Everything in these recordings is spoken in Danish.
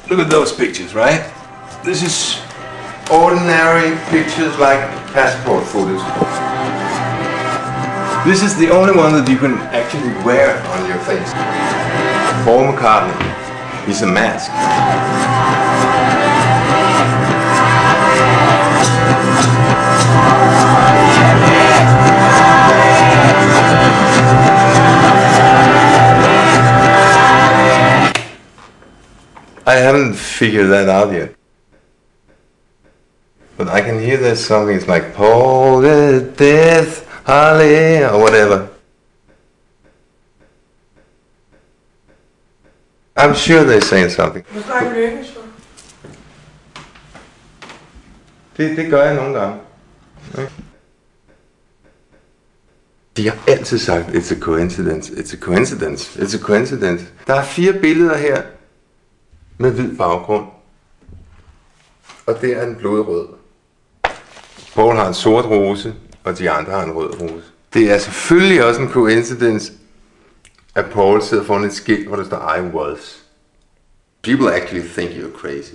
Look at those pictures, right? This is ordinary pictures like passport photos. This is the only one that you can actually wear on your face. Paul McCartney, he's a mask. I haven't figured that out yet. But I can hear this song, it's like Paul the Death, Harley, or whatever. I'm sure they're saying something. Hvad snakker du engelsk for? Det gør jeg nogle gange. De har altid sagt, it's a coincidence, it's a coincidence, it's a coincidence. Der er 4 billeder her med hvid baggrund. Og det er en blodrød. Paul har en sort rose, og de andre har en rød rose. Det er selvfølgelig også en coincidence, at Paul sidder foran et skilt, hvor der står I was. People actually think you're crazy.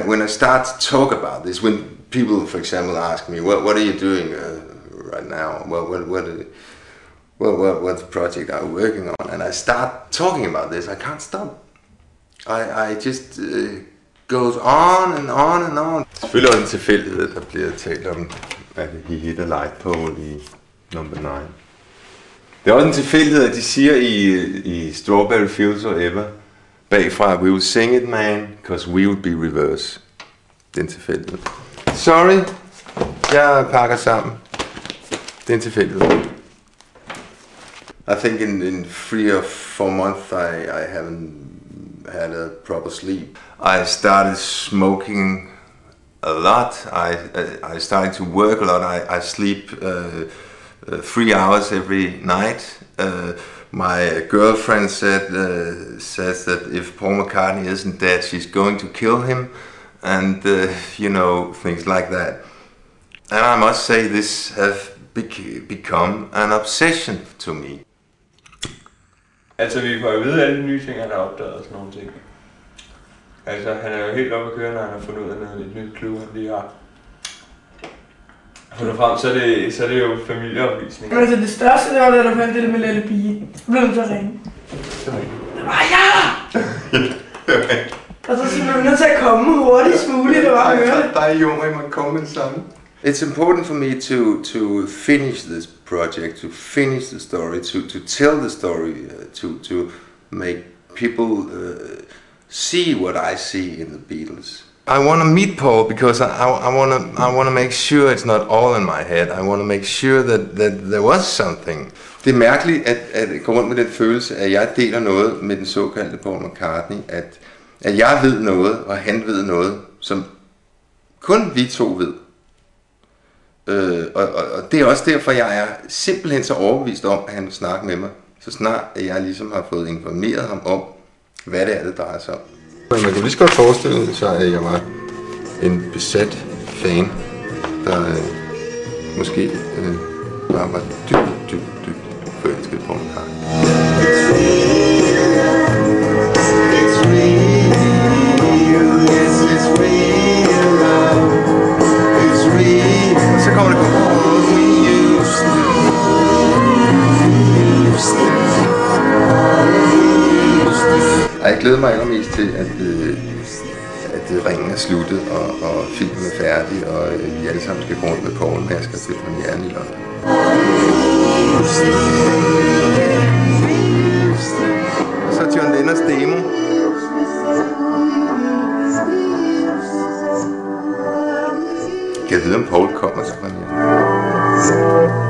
When I start to talk about this, when people, for example, ask me, what are you doing right now? What project are you working on? And I start talking about this, I can't stop. I just goes on and on and on. Selvfølgelig også en tilfældighed, der bliver talt om, at he hit a light pole i number 9. Det er også en tilfældighed, at de siger i Strawberry Fields Forever, bagfra, we will sing it, man, because we will be reverse. Det er en tilfældighed. Sorry, jeg pakker sammen. Det er en tilfældighed. I think in 3 or 4 months I haven't had a proper sleep. I started smoking a lot. I started to work a lot. I sleep 3 hours every night. My girlfriend says that if Paul McCartney isn't dead, she's going to kill him, and you know, things like that. And I must say, this has become an obsession to me. Altså, vi får jo vide alle de nye ting, han har opdaget og sådan nogle ting. Altså, han er jo helt oppe at køre, når han har fundet ud af noget, et nyt clue, han lige har fundet frem, så er det jo familieopvisning. Men altså, det største, det var da du fandt det med lille pige. Så blev du så ringe. Ja! Og så siger man nødt til at komme hurtigst muligt, det var at høre det. Der er jo, at man kommer med det samme. It's important for me to finish this project, to finish the story, to tell the story, to make people see what I see in the Beatles. I want to meet Paul because I want to make sure it's not all in my head. I want to make sure that there was something. Det er mærkeligt at gå rundt med den følelse, at jeg deler noget med den såkaldte Paul McCartney, at jeg ved noget, og han ved noget, som kun vi to ved. Og det er også derfor, jeg er simpelthen så overbevist om, at han vil snakke med mig, så snart at jeg ligesom har fået informeret ham om, hvad det er, det drejer sig om. Man kunne lige så godt forestille sig, at jeg var en besat fan, der måske bare var dybt forelsket på en kar. Så kommer det på. Jeg glæder mig allermest til, at ringen er sluttet, og filmen er færdig, og vi alle sammen skal gå rundt med Paul-masker til premieren i London. Og så John Lennons demo. Kan jeg vide, om Paul kommer til premieren?